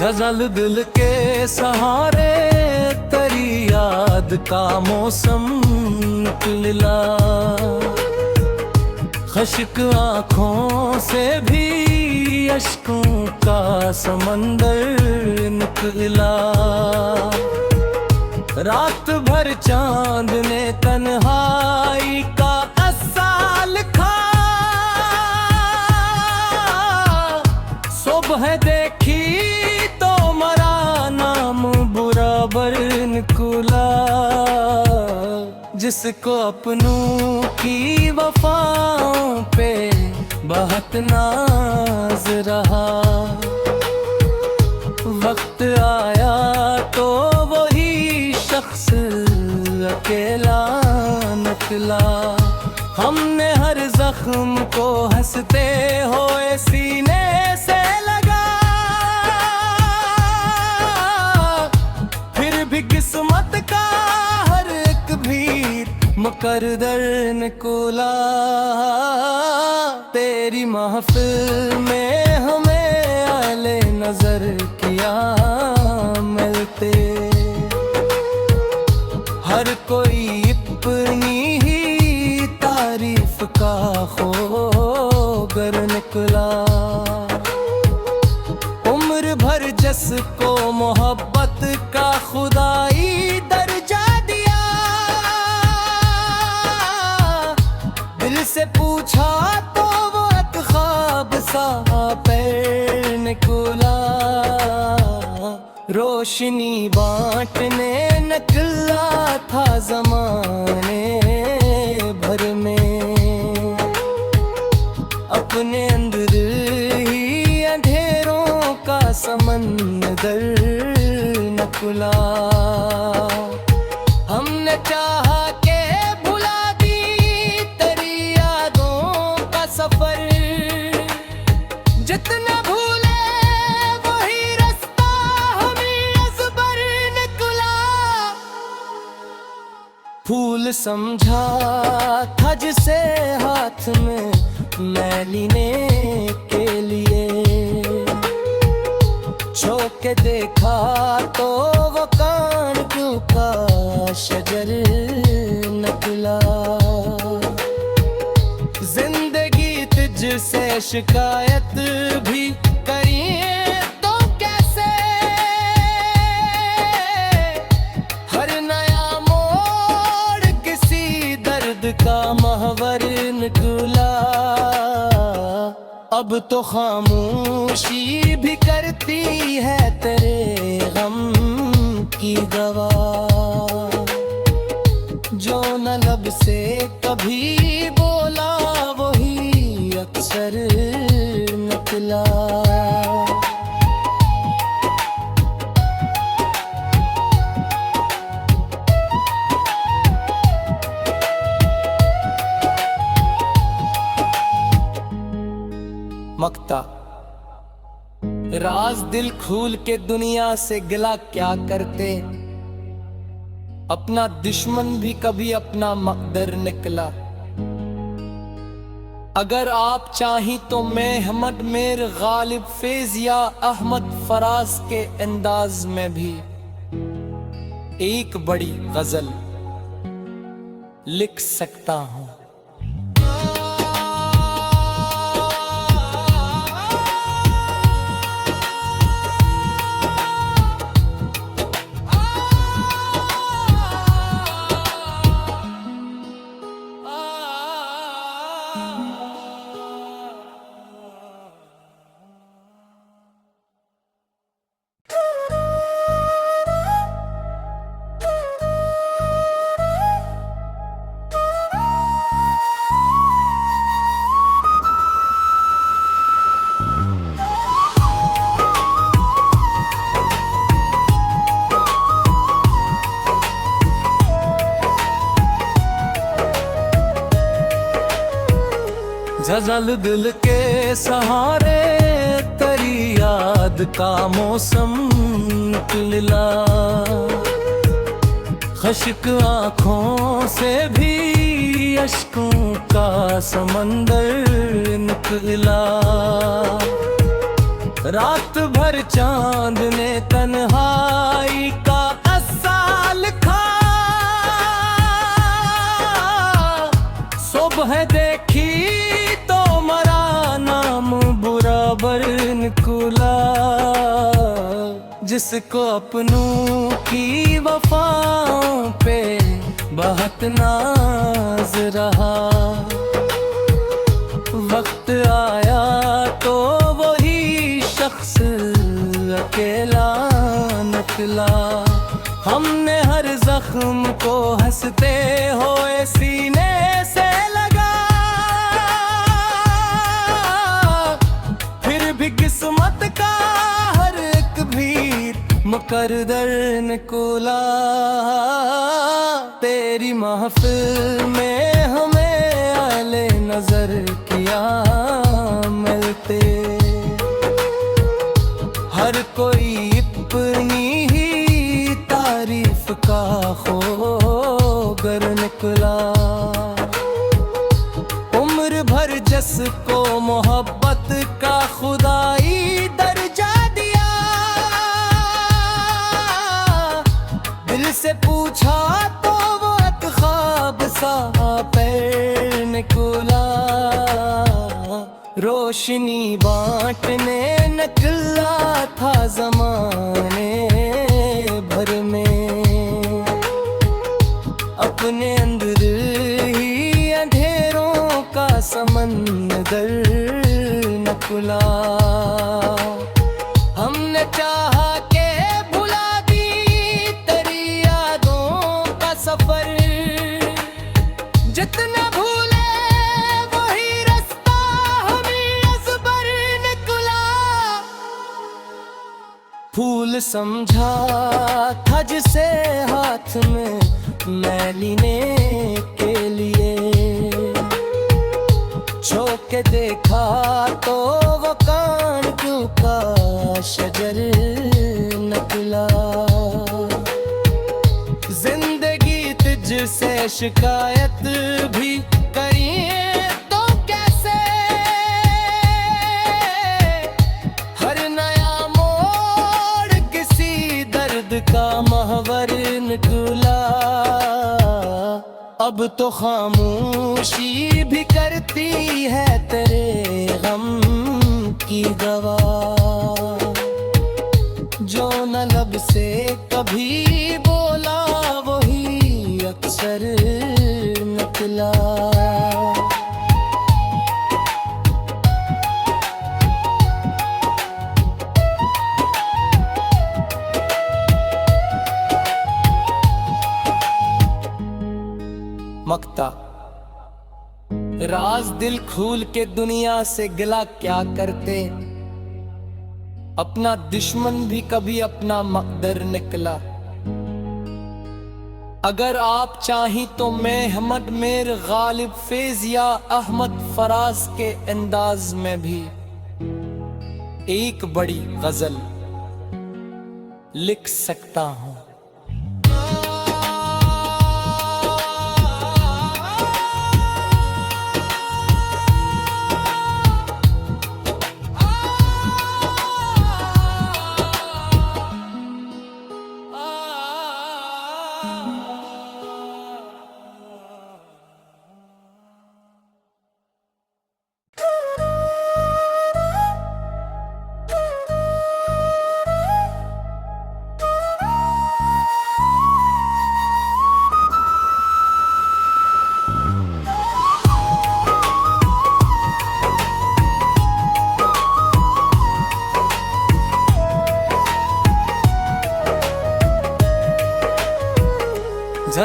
गजल दिल के सहारे तेरी याद का मौसम निकला। खश्क आँखों से भी अश्कों का समंदर निकला। रात भर चांद ने तन्हाई का किस्सा लिखा। सुबह देखी तो मरा नाम बुराबर निकला। जिसको अपनों की वफाओं पे बहुत नाज रहा। वक्त आया तो वही शख्स अकेला निकला। हमने हर जख्म को हंसते हुए सीने से लगा। फिर भी किस्मत का हर एक भीड़ मुकद्दर निकला। तेरी महफिल में हमें आले नजर किया मिलते। हर कोई अपनी ही तारीफ का खोगर निकला। उम्र भर जिसको मोहब्बत का खुदाई दर्जा दिया। दिल से पूछा तो वो एक ख्वाब सा पैर निकला। रोशनी बांटने निकला था ज़माने भर में। अपने अंदर ही अंधेरों का समंदर निकला। हमने चाहा के भुला दी तेरी यादों का सफर। जितना भूले वही रास्ता हमें अज़बर निकला। फूल समझा था जिसे हाथ में मैं लेने के लिए। छुप के देखा तो वो कांटों का शजर निकला। जिंदगी तुझसे शिकायत भी करिए तो कैसे। हर नया मोड़ किसी दर्द का महवर निकला। अब तो खामोशी भी करती है तेरे गम की दवा। जो न लब से कभी बोला वही अक्सर निकला। मक्ता राज दिल खोल के दुनिया से गिला क्या करते। अपना दुश्मन भी कभी अपना मकदर निकला। अगर आप चाहें तो मैं अहमद मीर गालिब फैज या अहमद फराज के अंदाज में भी एक बड़ी गजल लिख सकता हूँ। गजल दिल के सहारे तेरी याद का मौसम निकला। खश्क आँखों से भी अश्कों का समंदर निकला। रात भर चांद ने तन्हाई का किस्सा लिखा। सुबह देखी तो मरा नाम बुरा निकला। जिसको अपनों की वफाओं पे बहुत नाज रहा, वक्त आया तो वही शख्स अकेला निकला। हमने हर जख्म को हंसते हुए सीने से लगा, फिर भी किस्मत का हर एक भीर मुकद्दर निकला। तेरी महफिल में हमें आले नजर किया मिलते, हर कोई अपनी ही तारीफ का खोगर निकला। उम्र भर जिसको मोहब्बत का खुदाई दर्जा दिया, दिल से पूछा तो वो एक ख्वाब सा पैर निकला। रोशनी बांटने निकला था ज़माने भर में, अपने अंदर ही अंधेरों का समंदर निकला। हमने चाहा के भुला दी तेरी यादों का सफर, जितना भूले वही रास्ता हमें अज़बर निकला। फूल समझा था जिसे हाथ में मैं लेने के लिए, छो के देखा तो वो कांटों का शजर निकला। जिंदगी तुझसे शिकायत भी करिए तो कैसे, हर नया मोड़ किसी दर्द का महवर निकला। अब तो खामोशी भी करती है तेरे गम की गवाह, जो न लब से कभी बोला वही अक्सर निकला। मक्ता राज दिल खोल के दुनिया से गिला क्या करते, अपना दुश्मन भी कभी अपना मकदर निकला। अगर आप चाहें तो मैं अहमद मीर गालिब फैज या अहमद फराज के अंदाज में भी एक बड़ी गजल लिख सकता हूँ।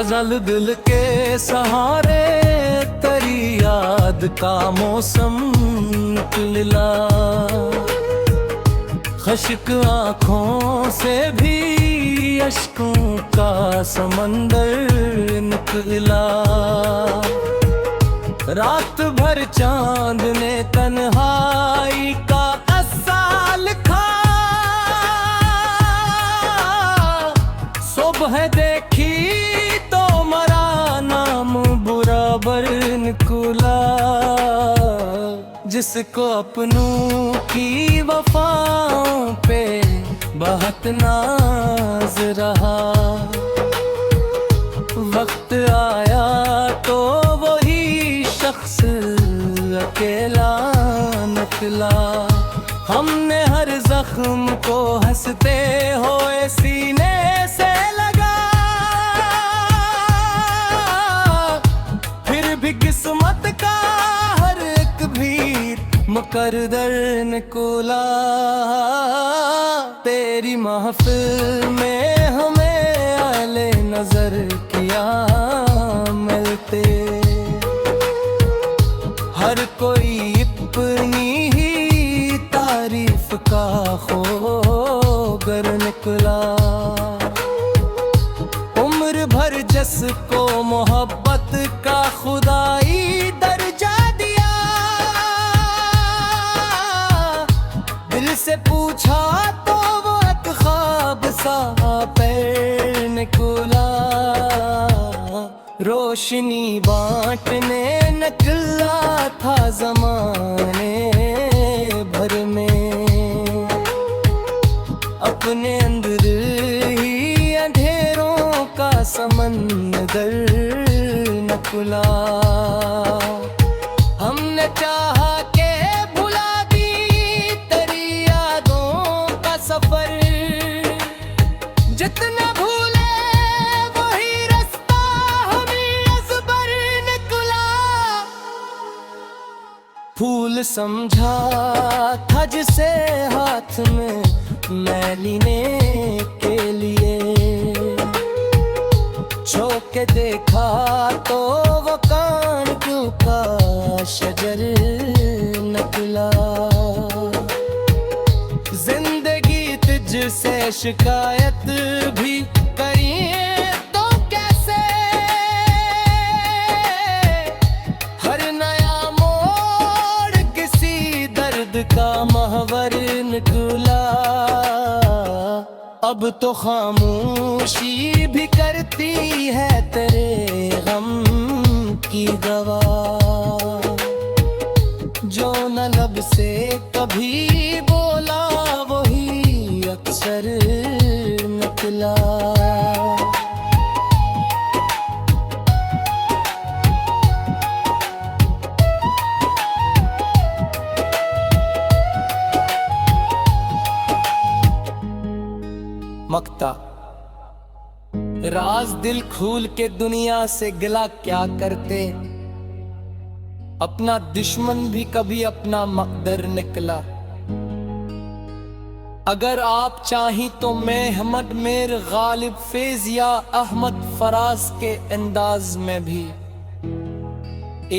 ज़ल दिल के सहारे तेरी याद का मौसम निकला, खश्क आँखों से भी अश्कों का समंदर निकला। रात भर चांद ने तन्हाई का किस्सा लिखा, सुबह देखी निकला। जिसको अपनों की वफाओं पे बहुत नाज रहा, वक्त आया तो वही शख्स अकेला निकला। हमने हर जख्म को हंसते हुए सीने से लगा, फिर भी किस्मत का हर एक भी मुकद्दर निकला। तेरी महफिल में हमें आले नजर किया मिलते, हर कोई अपनी ही तारीफ का खोगर निकला। उम्र भर जिसको मोहब्बत का खुदाई दर्जा दिया, दिल से पूछा तो वो एक ख्वाब सा पैर निकला। रोशनी बांटने निकला था ज़माने भर में, अपने अंदर ही अंधेरों का समंदर निकला। हमने चाहा के भुला दी तेरी यादों का सफर, जितना भूले वही रास्ता हमें अज़बर निकला। फूल समझा था जिसे हाथ में मैं लेने के लिए, छू के देखा तो वो कांटों का शजर निकला। जिंदगी तुझसे शिकायत भी करिए तो कैसे, हर नया मोड़ किसी दर्द का महवर निकला। अब तो खामोशी भी करती है तेरे गम की गवाह, जो न लब से कभी बोला वही अक्सर निकला। मक्ता राज दिल खोल के दुनिया से गिला क्या करते, अपना दुश्मन भी कभी अपना मकदर निकला। अगर आप चाहें तो मैं अहमद मीर गालिब फैज या अहमद फराज के अंदाज में भी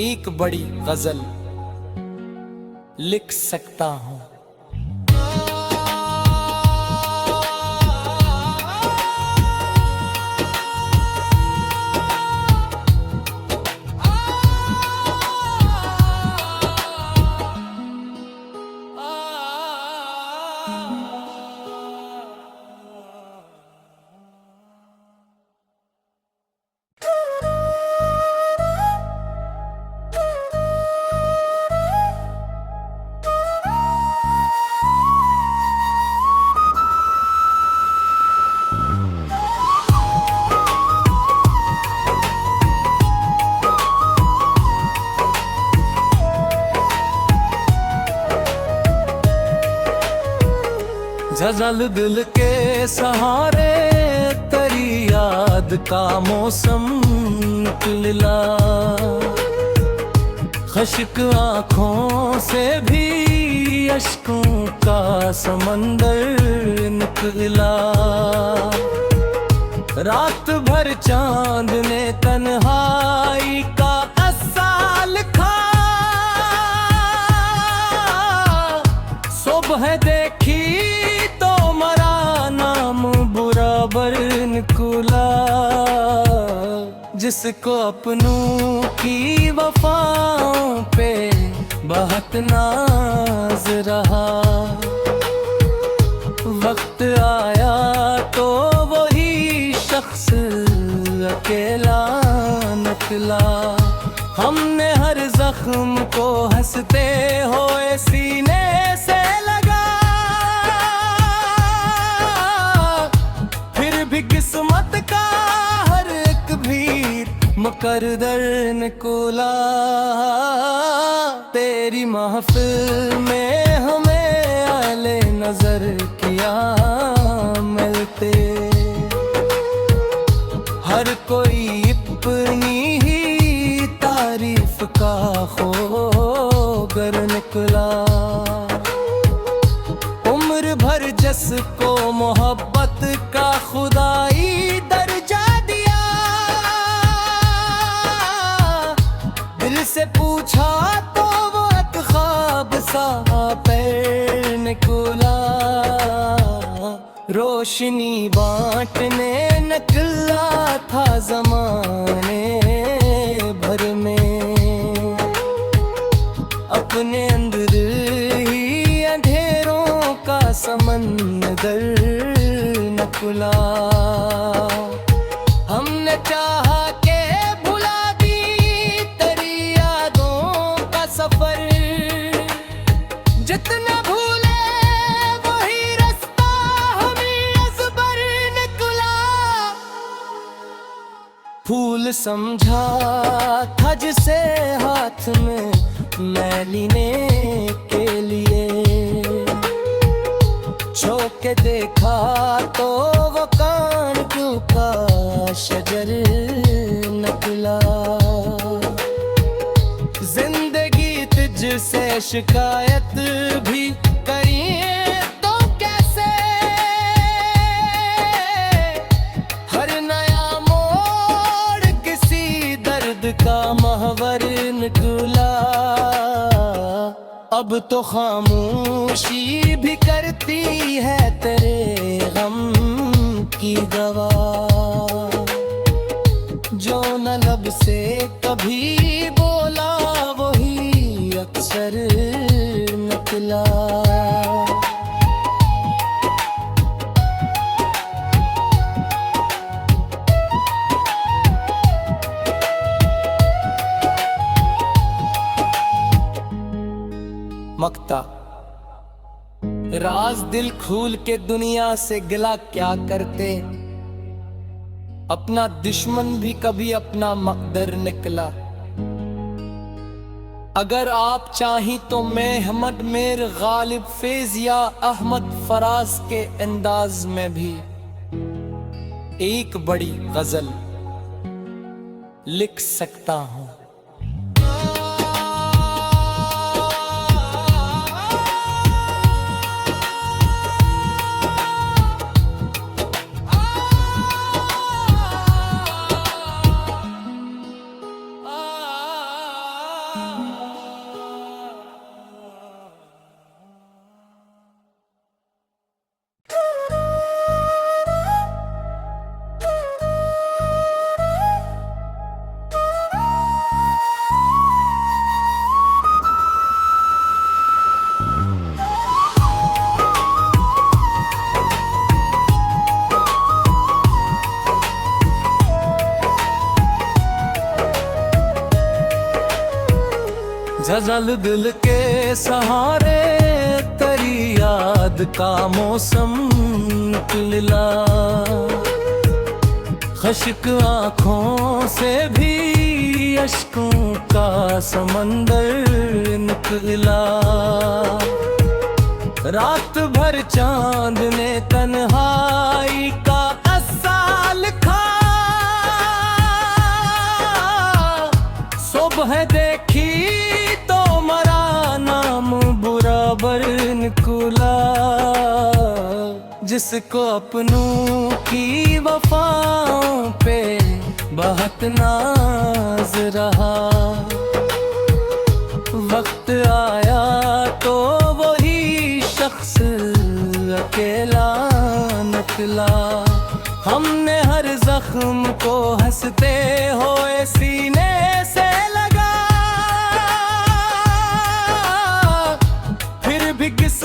एक बड़ी गजल लिख सकता हूँ। झझल दिल के सहारे तेरी याद का मौसम निकला, खश्क आँखों से भी अश्कों का समंदर निकला। रात भर चांद ने तन्हाई का किस्सा लिखा, सुबह देखी बराबर निकला। जिसको अपनों की वफाओं पे बहुत नाज रहा, वक्त आया तो वही शख्स अकेला निकला। हमने हर जख्म को हंसते हुए सीने से लगा, फिर भी किस्मत का हर एक भीर मुकद्दर निकला। तेरी महफिल में हमें आले नजर किया मिलते, हर कोई अपनी ही तारीफ का खोगर निकला। उम्र भर जिसको मोहब्बत का खुदाई दर्जा दिया, दिल से पूछा तो वो एक ख्वाब सा पैर निकला। रोशनी बांटने निकला था ज़माने भर में, अपने अंदर ही अंधेरों का समंदर निकला। हमने चाहा के भुला दी तेरी यादों का सफर, जितना भूले वही रास्ता हमें अज़बर निकला। फूल समझा था जिसे हाथ में मैं लेने के लिए, छो के देखा तो वो कांटों का शजर निकला। जिंदगी तुझसे शिकायत भी करिए तो कैसे, हर नया मोड़ किसी दर्द का महवर निकला। अब तो खामोशी भी करती है तेरे गम की दवा, जो न लब से कभी बोला वही अक्सर निकला। मक्ता राज दिल खोल के दुनिया से गिला क्या करते, अपना दुश्मन भी कभी अपना मकदर निकला। अगर आप चाहें तो मैं अहमद मीर गालिब फैज या अहमद फराज के अंदाज में भी एक बड़ी गजल लिख सकता हूँ। झझल दिल के सहारे तेरी याद का मौसम निकला, खश्क आँखों से भी अश्कों का समंदर निकला। रात भर चांद ने तन्हाई का किस्सा लिखा, सुबह देखी तो मरा नाम बराबर निकला। जिसको अपनों की वफाओं पे बहुत नाज रहा, वक्त आया तो वही शख्स अकेला निकला। हमने हर जख्म को हंसते हुए सीने से लगा, फिर भी किस